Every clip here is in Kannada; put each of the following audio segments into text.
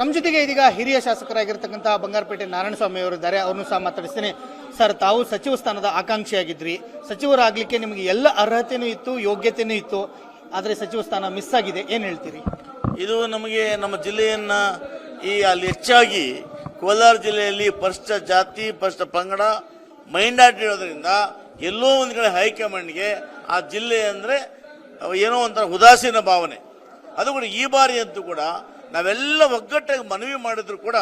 ನಮ್ಮ ಜೊತೆಗೆ ಇದೀಗ ಹಿರಿಯ ಶಾಸಕರಾಗಿರ್ತಕ್ಕಂಥ ಬಂಗಾರಪೇಟೆ ನಾರಾಯಣಸ್ವಾಮಿ ಅವರು ಇದ್ದಾರೆ. ಅವ್ರನ್ನೂ ಸಹ ಮಾತಾಡಿಸ್ತೀನಿ. ಸರ್, ತಾವು ಸಚಿವ ಸ್ಥಾನದ ಆಕಾಂಕ್ಷಿಯಾಗಿದ್ರಿ. ಸಚಿವರಾಗಲಿಕ್ಕೆ ನಿಮಗೆ ಎಲ್ಲ ಅರ್ಹತೆನೂ ಇತ್ತು, ಯೋಗ್ಯತೆನೂ ಇತ್ತು. ಆದರೆ ಸಚಿವ ಸ್ಥಾನ ಮಿಸ್ ಆಗಿದೆ, ಏನು ಹೇಳ್ತೀರಿ? ಇದು ನಮಗೆ ನಮ್ಮ ಜಿಲ್ಲೆಯನ್ನ ಅಲ್ಲಿ ಹೆಚ್ಚಾಗಿ ಕೋಲಾರ ಜಿಲ್ಲೆಯಲ್ಲಿ ಪರಿಶಿಷ್ಟ ಜಾತಿ ಪರಿಶಿಷ್ಟ ಪಂಗಡ ಮೈನಾರಿಟಿ ಇರೋದ್ರಿಂದ ಎಲ್ಲೋ ಒಂದು ಕಡೆ ಹೈಕಮಾಂಡ್ಗೆ ಆ ಜಿಲ್ಲೆ ಅಂದ್ರೆ ಏನೋ ಒಂಥರ ಉದಾಸೀನ ಭಾವನೆ. ಅದು ಕೂಡ ಈ ಬಾರಿ ಅಂತೂ ಕೂಡ ನಾವೆಲ್ಲ ಒಗ್ಗಟ್ಟಾಗಿ ಮನವಿ ಮಾಡಿದ್ರು ಕೂಡ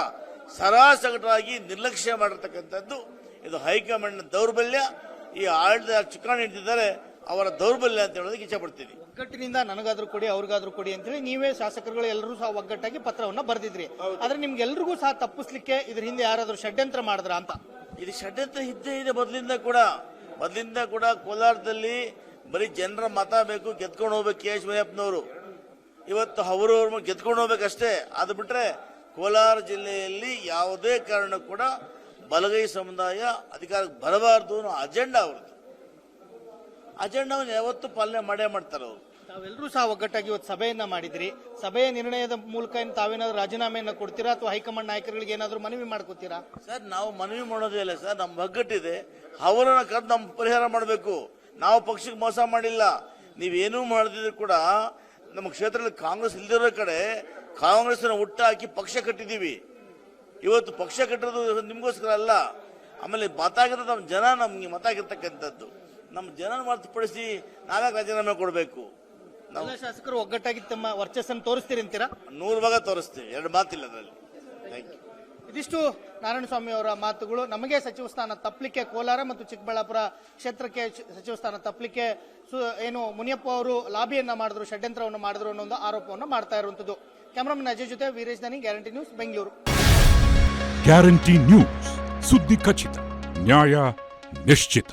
ಸರಾಸಗಟಾಗಿ ನಿರ್ಲಕ್ಷ್ಯ ಮಾಡಿರ್ತಕ್ಕಂಥದ್ದು ಇದು ಹೈಕಮಾಂಡ್ ದೌರ್ಬಲ್ಯ. ಈ ಆಡಳಿತ ಚುಕ್ಕಾಣಿ ಹಿಡಿದಿದ್ದಾರೆ ಅವರ ದೌರ್ಬಲ್ಯ ಅಂತ ಹೇಳೋದಕ್ಕೆ ಇಚ್ಛಪಡ್ತೀನಿ. ಒಗ್ಗಟ್ಟಿನಿಂದ ನನಗಾದ್ರೂ ಕೊಡಿ, ಅವ್ರಿಗಾದ್ರೂ ಕೊಡಿ ಅಂತೇಳಿ ನೀವೇ ಶಾಸಕರುಗಳು ಎಲ್ಲರೂ ಸಹ ಒಗ್ಗಟ್ಟಾಗಿ ಪತ್ರವನ್ನ ಬರೆದಿದ್ರಿ. ಆದ್ರೆ ನಿಮ್ಗೆಲ್ರಿಗೂ ಸಹ ತಪ್ಪಿಸ್ಲಿಕ್ಕೆ ಇದ್ರ ಹಿಂದೆ ಯಾರಾದ್ರೂ ಷಡ್ಯಂತ್ರ ಮಾಡಿದ್ರ ಅಂತ? ಇದು ಷಡ್ಯಂತ್ರ ಇದ್ದೇ ಇದೆ ಮೊದಲಿಂದ ಕೂಡ ಕೋಲಾರದಲ್ಲಿ ಬರೀ ಜನರ ಮತ ಬೇಕು, ಗೆದ್ಕೊಂಡು ಹೋಗ್ಬೇಕು ಕೆ ಎಚ್ ಮುನಿಯಪ್ಪನವರು. ಇವತ್ತು ಅವರವ್ರ ಗೆದ್ಕೊಂಡು ಹೋಗ್ಬೇಕಷ್ಟೇ. ಅದು ಬಿಟ್ರೆ ಕೋಲಾರ ಜಿಲ್ಲೆಯಲ್ಲಿ ಯಾವುದೇ ಕಾರಣ ಕೂಡ ಬಲಗೈ ಸಮುದಾಯ ಅಧಿಕಾರಕ್ಕೆ ಬರಬಾರದು ಅನ್ನೋ ಅಜೆಂಡಾ ಅವ್ರದ್ದು. ಅಜೆಂಡಾವನ್ನು ಯಾವತ್ತೂ ಪಾಲನೆ ಮಾಡೇ ಮಾಡ್ತಾರೆ ಅವರು. ತಾವೆಲ್ಲರೂ ಸಹ ಒಗ್ಗಟ್ಟಾಗಿ ಇವತ್ತು ಸಭೆಯನ್ನ ಮಾಡಿದ್ರಿ. ಸಭೆಯ ನಿರ್ಣಯದ ಮೂಲಕ ತಾವೇನಾದ್ರೂ ರಾಜೀನಾಮೆಯನ್ನ ಕೊಡ್ತೀರಾ ಅಥವಾ ಹೈಕಮಾಂಡ್ ನಾಯಕರುಗಳಿಗೆ ಏನಾದ್ರೂ ಮನವಿ ಮಾಡ್ಕೋತೀರಾ? ಸರ್, ನಾವು ಮನವಿ ಮಾಡೋದೇ ಇಲ್ಲ ಸರ್. ನಮ್ಮ ಒಗ್ಗಟ್ಟಿದೆ, ಅವರನ್ನ ಕರೆದು ನಮ್ಮ ಪರಿಹಾರ ಮಾಡಬೇಕು. ನಾವು ಪಕ್ಷಕ್ಕೆ ಮೋಸ ಮಾಡಿಲ್ಲ. ನೀವೇನೂ ಮಾಡದಿದ್ರು ಕೂಡ ನಮ್ಮ ಕ್ಷೇತ್ರದಲ್ಲಿ ಕಾಂಗ್ರೆಸ್ ಇಲ್ದಿರೋ ಕಡೆ ಕಾಂಗ್ರೆಸ್ನ ಹುಟ್ಟಾಕಿ ಪಕ್ಷ ಕಟ್ಟಿದ್ದೀವಿ. ಇವತ್ತು ಪಕ್ಷ ಕಟ್ಟಿರೋದು ನಿಮಗೋಸ್ಕರ ಅಲ್ಲ. ಆಮೇಲೆ ಮತ ಆಗಿರೋದು ನಮ್ಮ ಜನ ನಮ್ಗೆ ಮತ ಆಗಿರ್ತಕ್ಕಂಥದ್ದು. ನಮ್ಮ ಜನ ಹೊರತುಪಡಿಸಿ ನಾವ್ಯಾಕೆ ರಾಜೀನಾಮೆ ಕೊಡಬೇಕು? ಎಲ್ಲ ಶಾಸಕರು ಒಗ್ಗಟ್ಟಾಗಿ ತಮ್ಮ ವರ್ಚಸ್ಸನ್ನು ತೋರಿಸ್ತೀರಿ ಅಂತೀರಾ? 100% ತೋರಿಸ್ತೀವಿ, ಎರಡು ಮಾತಿಲ್ಲ ಅದರಲ್ಲಿ. Thank you. ಇದಿಷ್ಟು ನಾರಾಯಣಸ್ವಾಮಿ ಅವರ ಮಾತುಗಳು. ನಮಗೆ ಸಚಿವ ಸ್ಥಾನ ತಪ್ಪಲಿಕ್ಕೆ, ಕೋಲಾರ ಮತ್ತು ಚಿಕ್ಕಬಳ್ಳಾಪುರ ಕ್ಷೇತ್ರಕ್ಕೆ ಸಚಿವ ಸ್ಥಾನ ತಪ್ಪಲಿಕ್ಕೆ ಏನು ಮುನಿಯಪ್ಪ ಅವರು ಲಾಬಿಯನ್ನ ಮಾಡಿದ್ರು, ಷಡ್ಯಂತ್ರವನ್ನು ಮಾಡಿದ್ರು ಅನ್ನೋ ಒಂದು ಆರೋಪವನ್ನು ಮಾಡ್ತಾ ಇರುವಂತದ್ದು. ಕ್ಯಾಮರಾಮನ್ ಅಜಯ್ ಜೊತೆ ವೀರೇಶ್ ದಾನಿ, guarantee news, Bengaluru. Guarantee news, ಸುದ್ದಿ ಖಚಿತ, ನ್ಯಾಯ ನಿಶ್ಚಿತ.